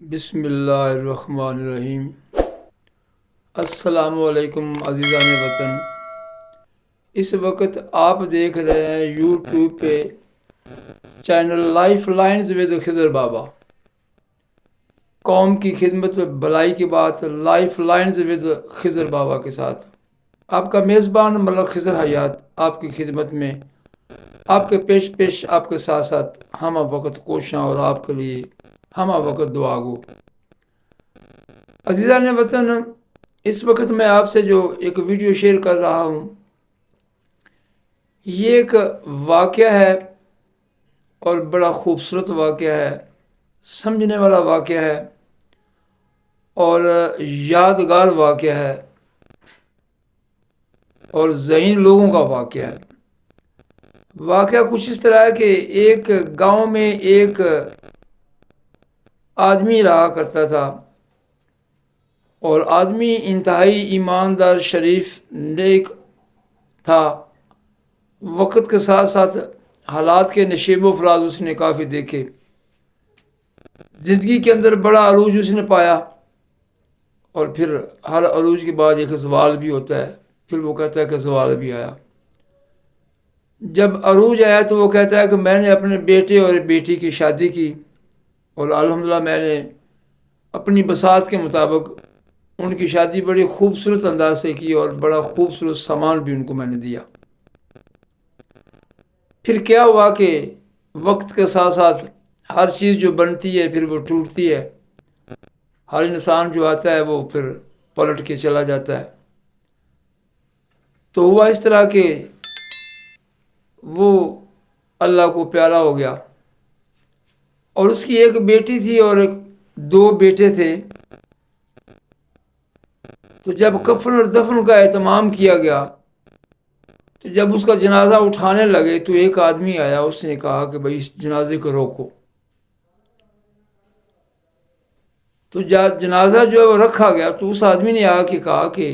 بسم اللہ الرحمن الرحیم۔ السلام علیکم عزیزان وطن۔ اس وقت آپ دیکھ رہے ہیں یوٹیوب پہ channel life lines with Khizar بابا، قوم کی خدمت میں بھلائی کی بات، لائف لائنز ود خضر بابا کے ساتھ آپ کا میزبان ملک خضر حیات آپ کی خدمت میں، آپ کے پیش آپ کے ساتھ ساتھ ہم وقت کوشاں اور آپ کے لیے ہم وقت دعا گو۔ عزیزان وطن، اس وقت میں آپ سے جو ایک ویڈیو شیئر کر رہا ہوں، یہ ایک واقعہ ہے اور بڑا خوبصورت واقعہ ہے، سمجھنے والا واقعہ ہے اور یادگار واقعہ ہے اور ذہین لوگوں کا واقعہ ہے۔ واقعہ کچھ اس طرح ہے کہ ایک گاؤں میں ایک آدمی رہا کرتا تھا اور آدمی انتہائی ایماندار، شریف، نیک تھا۔ وقت کے ساتھ ساتھ حالات کے نشیب و فراز اس نے کافی دیکھے، زندگی کے اندر بڑا عروج اس نے پایا، اور پھر ہر عروج کے بعد ایک زوال بھی ہوتا ہے، پھر وہ کہتا ہے کہ زوال بھی آیا۔ جب عروج آیا تو وہ کہتا ہے کہ میں نے اپنے بیٹے اور بیٹی کی شادی کی، اور الحمدللہ میں نے اپنی بساط کے مطابق ان کی شادی بڑی خوبصورت انداز سے کی اور بڑا خوبصورت سامان بھی ان کو میں نے دیا۔ پھر کیا ہوا کہ وقت کے ساتھ ساتھ ہر چیز جو بنتی ہے پھر وہ ٹوٹتی ہے، ہر انسان جو آتا ہے وہ پھر پلٹ کے چلا جاتا ہے۔ تو ہوا اس طرح کہ وہ اللہ کو پیارا ہو گیا، اور اس کی ایک بیٹی تھی اور دو بیٹے تھے۔ تو جب کفن اور دفن کا اہتمام کیا گیا تو جب اس کا جنازہ اٹھانے لگے تو ایک آدمی آیا، اس نے کہا کہ بھئی اس جنازے کو روکو۔ تو جنازہ جو ہے وہ رکھا گیا تو اس آدمی نے آ کے کہا کہ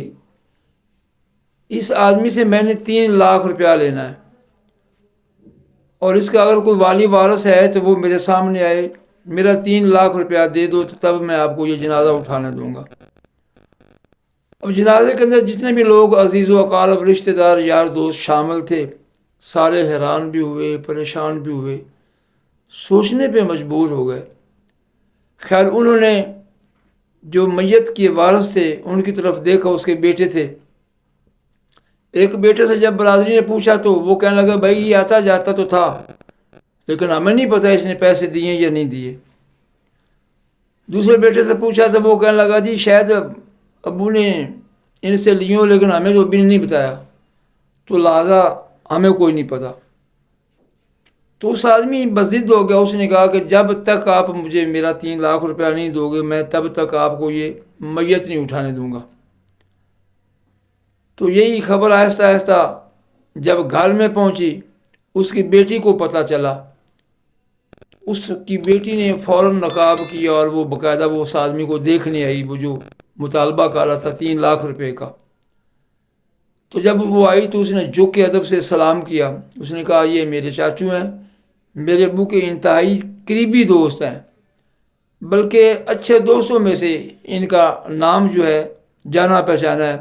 اس آدمی سے میں نے 3 لاکھ روپیہ لینا ہے، اور اس کا اگر کوئی والی وارث ہے تو وہ میرے سامنے آئے، میرا 3 لاکھ روپیہ دے دو تو تب میں آپ کو یہ جنازہ اٹھانے دوں گا۔ اب جنازے کے اندر جتنے بھی لوگ عزیز و اقارب، رشتہ دار، یار دوست شامل تھے، سارے حیران بھی ہوئے، پریشان بھی ہوئے، سوچنے پہ مجبور ہو گئے۔ خیر انہوں نے جو میت کے وارث تھے ان کی طرف دیکھا، اس کے بیٹے تھے۔ ایک بیٹے سے جب برادری نے پوچھا تو وہ کہنے لگا بھائی یہ آتا جاتا تو تھا، لیکن ہمیں نہیں پتہ اس نے پیسے دیے یا نہیں دیے۔ دوسرے بیٹے سے پوچھا تو وہ کہنے لگا جی شاید ابو نے ان سے لیوں، لیکن ہمیں تو ابھی نہیں بتایا، تو لہٰذا ہمیں کوئی نہیں پتا۔ تو اس آدمی بضد ہو گیا، اس نے کہا کہ جب تک آپ مجھے میرا 3 لاکھ روپیہ نہیں دو گے میں تب تک آپ کو یہ میت نہیں اٹھانے دوں گا۔ تو یہی خبر آہستہ آہستہ جب گھر میں پہنچی، اس کی بیٹی کو پتہ چلا، اس کی بیٹی نے فوراً نقاب کیا اور وہ باقاعدہ وہ اس آدمی کو دیکھنے آئی، وہ جو مطالبہ کر رہا تھا 3 لاکھ روپے کا۔ تو جب وہ آئی تو اس نے جھک کے ادب سے سلام کیا، اس نے کہا یہ میرے چاچو ہیں، میرے ابو کے انتہائی قریبی دوست ہیں، بلکہ اچھے دوستوں میں سے ان کا نام جو ہے جانا پہچانا ہے،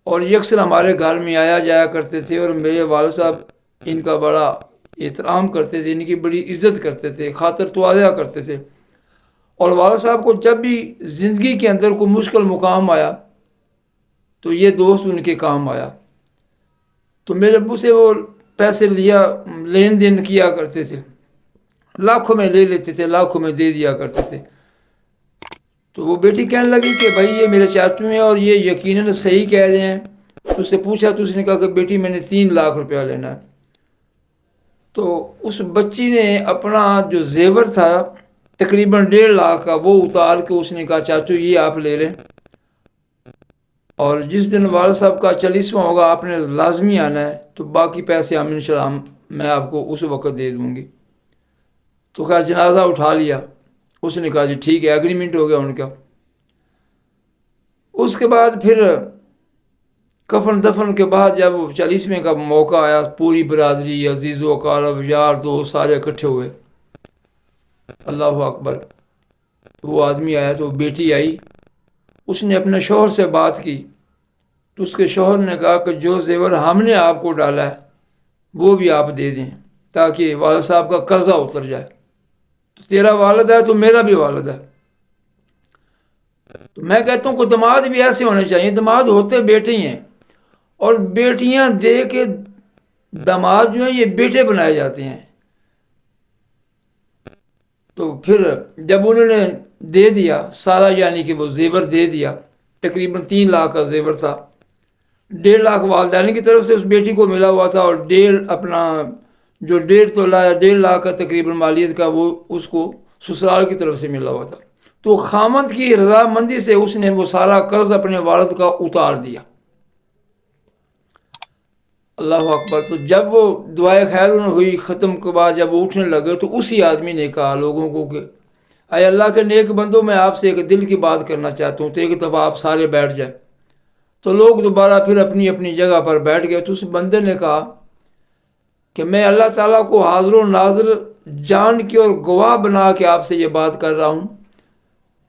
اور یہ اکثر ہمارے گھر میں آیا جایا کرتے تھے، اور میرے والد صاحب ان کا بڑا احترام کرتے تھے، ان کی بڑی عزت کرتے تھے، خاطر تواضع کرتے تھے، اور والد صاحب کو جب بھی زندگی کے اندر کوئی مشکل مقام آیا تو یہ دوست ان کے کام آیا۔ تو میرے ابو سے وہ پیسے لین دین کیا کرتے تھے، لاکھوں میں لے لیتے تھے، لاکھوں میں دے دیا کرتے تھے۔ تو وہ بیٹی کہنے لگی کہ بھائی یہ میرے چاچو ہیں اور یہ یقیناً صحیح کہہ رہے ہیں۔ تو اس سے پوچھا تو اس نے کہا کہ بیٹی میں نے 3 لاکھ روپیہ لینا ہے۔ تو اس بچی نے اپنا جو زیور تھا تقریباً 1.5 لاکھ کا وہ اتار کے اس نے کہا چاچو یہ آپ لے لیں، اور جس دن والد صاحب کا 40واں ہوگا آپ نے لازمی آنا ہے، تو باقی پیسے ہم انشاءاللہ میں آپ کو اس وقت دے دوں گی۔ تو خیر جنازہ اٹھا لیا، اس نے کہا جی ٹھیک ہے، ایگریمنٹ ہو گیا ان کا۔ اس کے بعد پھر کفن دفن کے بعد جب 40ویں کا موقع آیا، پوری برادری، عزیز و اقارب، یار دوست سارے اکٹھے ہوئے، اللہ اکبر۔ وہ آدمی آیا تو بیٹی آئی، اس نے اپنے شوہر سے بات کی تو اس کے شوہر نے کہا کہ جو زیور ہم نے آپ کو ڈالا ہے وہ بھی آپ دے دیں تاکہ والد صاحب کا قرضہ اتر جائے۔ تیرا والد ہے تو میرا بھی والد ہے۔ تو میں کہتا ہوں کہ داماد بھی ایسے ہونے چاہیے، داماد ہوتے بیٹے ہی ہیں، اور بیٹیاں دے کے داماد جو ہیں یہ بیٹے بنائے جاتے ہیں۔ تو پھر جب انہوں نے دے دیا سارا، یعنی کہ وہ زیور دے دیا، تقریباً 3 لاکھ کا زیور تھا، 1.5 لاکھ والدین کی طرف سے اس بیٹی کو ملا ہوا تھا، اور 1.5 اپنا جو 1.5 تولہ یا 1.5 لاکھ کا تقریباً مالیت کا وہ اس کو سسرال کی طرف سے ملا ہوا تھا۔ تو خامند کی رضامندی سے اس نے وہ سارا قرض اپنے والد کا اتار دیا۔ اللہ اکبر۔ تو جب وہ دعائے خیر ہوئی ختم کے بعد جب وہ اٹھنے لگے تو اسی آدمی نے کہا لوگوں کو کہ اے اللہ کے نیک بندو، میں آپ سے ایک دل کی بات کرنا چاہتا ہوں، تو ایک دفعہ آپ سارے بیٹھ جائیں۔ تو لوگ دوبارہ پھر اپنی اپنی جگہ پر بیٹھ گئے۔ تو اس بندے نے کہا کہ میں اللہ تعالیٰ کو حاضر و ناظر جان کے اور گواہ بنا کے آپ سے یہ بات کر رہا ہوں،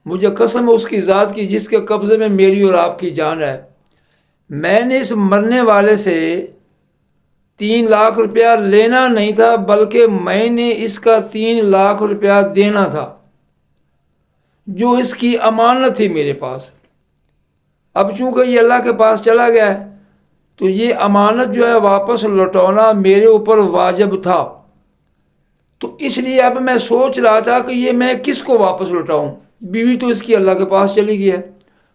مجھے قسم ہے اس کی ذات کی جس کے قبضے میں میری اور آپ کی جان ہے، میں نے اس مرنے والے سے 3 لاکھ روپیہ لینا نہیں تھا، بلکہ میں نے اس کا 3 لاکھ روپیہ دینا تھا جو اس کی امانت تھی میرے پاس۔ اب چونکہ یہ اللہ کے پاس چلا گیا ہے تو یہ امانت جو ہے واپس لوٹانا میرے اوپر واجب تھا۔ تو اس لیے اب میں سوچ رہا تھا کہ یہ میں کس کو واپس لوٹاؤں، بیوی تو اس کی اللہ کے پاس چلی گئی ہے،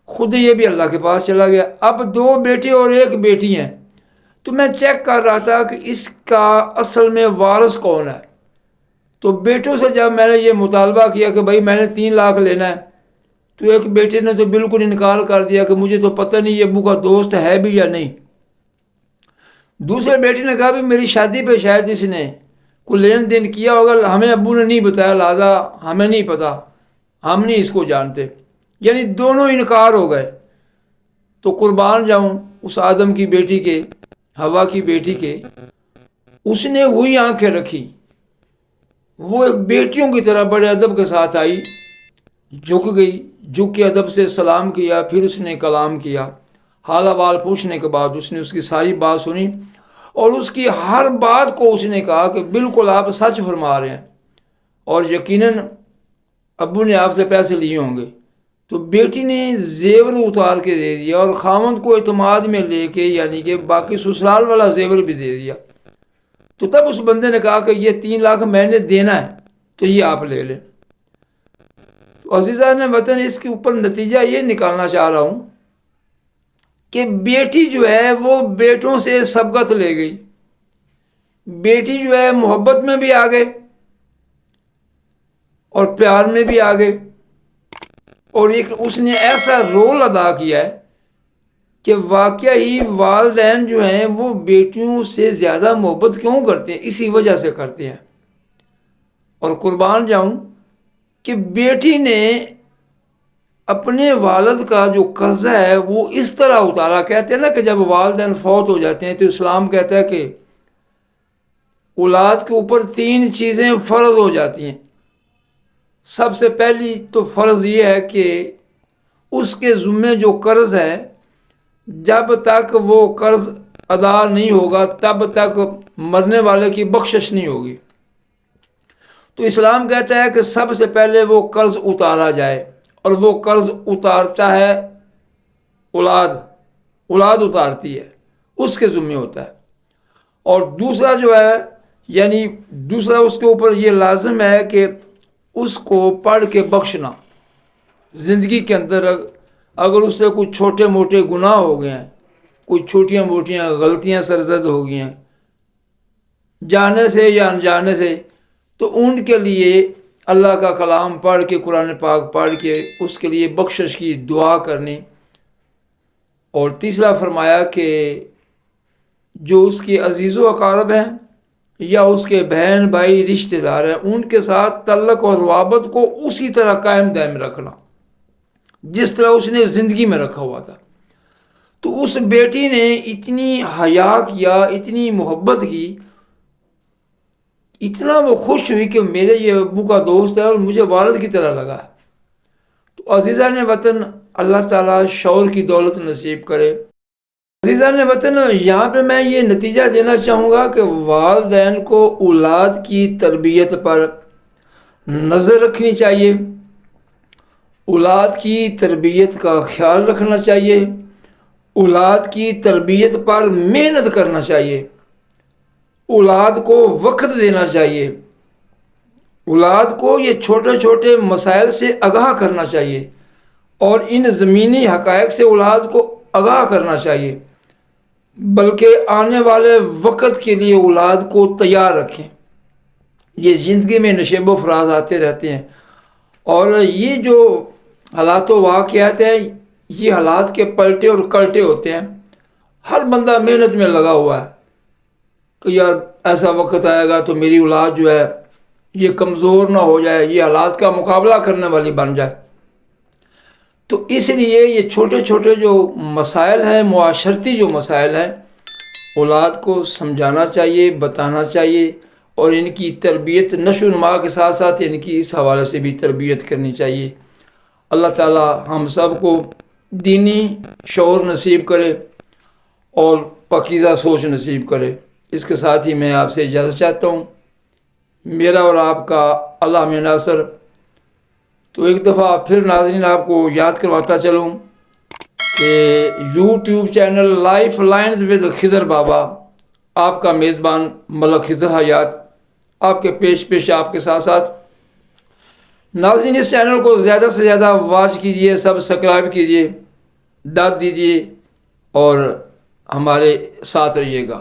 خود یہ بھی اللہ کے پاس چلا گیا، اب 2 بیٹے اور 1 بیٹی ہیں۔ تو میں چیک کر رہا تھا کہ اس کا اصل میں وارث کون ہے۔ تو بیٹوں سے جب میں نے یہ مطالبہ کیا کہ بھائی میں نے 3 لاکھ لینا ہے، تو ایک بیٹے نے تو بالکل انکار کر دیا کہ مجھے تو پتہ نہیں یہ ابو کا دوست ہے بھی یا نہیں۔ دوسرے بیٹے نے کہا بھی میری شادی پہ شاید اس نے کوئی لین دین کیا ہوگا، ہمیں ابو نے نہیں بتایا، لہٰذا ہمیں نہیں پتہ، ہم نہیں اس کو جانتے۔ یعنی دونوں انکار ہو گئے۔ تو قربان جاؤں اس آدم کی بیٹی کے، ہوا کی بیٹی کے، اس نے وہی آنکھیں رکھی، وہ ایک بیٹیوں کی طرح بڑے ادب کے ساتھ آئی، جھک گئی، جھک کے ادب سے سلام کیا، پھر اس نے کلام کیا، حال احوال پوچھنے کے بعد اس نے اس کی ساری بات سنی، اور اس کی ہر بات کو اس نے کہا کہ بالکل آپ سچ فرما رہے ہیں، اور یقیناً ابو نے آپ سے پیسے لیے ہوں گے۔ تو بیٹی نے زیور اتار کے دے دیا، اور خامند کو اعتماد میں لے کے، یعنی کہ باقی سسرال والا زیور بھی دے دیا۔ تو تب اس بندے نے کہا کہ یہ 3 لاکھ میں نے دینا ہے تو یہ آپ لے لیں۔ تو عزیزان وطن، اس کے اوپر نتیجہ یہ نکالنا چاہ رہا ہوں کہ بیٹی جو ہے وہ بیٹوں سے سبقت لے گئی، بیٹی جو ہے محبت میں بھی آگے اور پیار میں بھی آگے، اور ایک اس نے ایسا رول ادا کیا ہے کہ واقعی والدین جو ہیں وہ بیٹیوں سے زیادہ محبت کیوں کرتے ہیں، اسی وجہ سے کرتے ہیں۔ اور قربان جاؤں کہ بیٹی نے اپنے والد کا جو قرضہ ہے وہ اس طرح اتارا۔ کہتے ہیں نا کہ جب والدین فوت ہو جاتے ہیں تو اسلام کہتا ہے کہ اولاد کے اوپر 3 چیزیں فرض ہو جاتی ہیں۔ سب سے پہلی تو فرض یہ ہے کہ اس کے ذمے جو قرض ہے، جب تک وہ قرض ادا نہیں ہوگا تب تک مرنے والے کی بخشش نہیں ہوگی۔ تو اسلام کہتا ہے کہ سب سے پہلے وہ قرض اتارا جائے، اور وہ قرض اتارتا ہے اولاد اتارتی ہے، اس کے ذمے ہوتا ہے۔ اور دوسرا جو ہے، یعنی دوسرا اس کے اوپر یہ لازم ہے کہ اس کو پڑھ کے بخشنا۔ زندگی کے اندر اگر اس سے کچھ چھوٹے موٹے گناہ ہو گئے ہیں، کوئی چھوٹیاں موٹیاں غلطیاں سرزد ہو گئی ہیں جانے سے یا انجانے سے، تو ان کے لیے اللہ کا کلام پڑھ کے، قرآن پاک پڑھ کے اس کے لیے بخشش کی دعا کرنی۔ اور تیسرا فرمایا کہ جو اس کے عزیز و اقارب ہیں یا اس کے بہن بھائی رشتہ دار ہیں، ان کے ساتھ تعلق اور روابط کو اسی طرح قائم دائم رکھنا جس طرح اس نے زندگی میں رکھا ہوا تھا۔ تو اس بیٹی نے اتنی حیا کیا، اتنی محبت کی، اتنا وہ خوش ہوئی کہ میرے یہ ابو کا دوست ہے اور مجھے والد کی طرح لگا ہے۔ تو عزیزان وطن اللہ تعالیٰ شعور کی دولت نصیب کرے۔ عزیزان وطن یہاں پہ میں یہ نتیجہ دینا چاہوں گا کہ والدین کو اولاد کی تربیت پر نظر رکھنی چاہیے، اولاد کی تربیت کا خیال رکھنا چاہیے، اولاد کی تربیت پر محنت کرنا چاہیے، اولاد کو وقت دینا چاہیے، اولاد کو یہ چھوٹے چھوٹے مسائل سے آگاہ کرنا چاہیے اور ان زمینی حقائق سے اولاد کو آگاہ کرنا چاہیے، بلکہ آنے والے وقت کے لیے اولاد کو تیار رکھیں۔ یہ زندگی میں نشیب و فراز آتے رہتے ہیں اور یہ جو حالات و واقعات ہیں یہ حالات کے پلٹے اور کلٹے ہوتے ہیں۔ ہر بندہ محنت میں لگا ہوا ہے کہ یار ایسا وقت آئے گا تو میری اولاد جو ہے یہ کمزور نہ ہو جائے، یہ حالات کا مقابلہ کرنے والی بن جائے۔ تو اس لیے یہ چھوٹے چھوٹے جو مسائل ہیں، معاشرتی جو مسائل ہیں، اولاد کو سمجھانا چاہیے، بتانا چاہیے اور ان کی تربیت نشو و نما کے ساتھ ساتھ ان کی اس حوالے سے بھی تربیت کرنی چاہیے۔ اللہ تعالی ہم سب کو دینی شعور نصیب کرے اور پاکیزہ سوچ نصیب کرے۔ اس کے ساتھ ہی میں آپ سے اجازت چاہتا ہوں، میرا اور آپ کا اللہ میں ناصر۔ تو ایک دفعہ پھر ناظرین آپ کو یاد کرواتا چلوں کہ YouTube channel life lines with Khizar Baba, آپ کا میزبان ملک خضر حیات آپ کے پیش آپ کے ساتھ ساتھ۔ ناظرین اس چینل کو زیادہ سے زیادہ واچ کیجئے، سبسکرائب کیجئے، داد دیجئے اور ہمارے ساتھ رہیے گا۔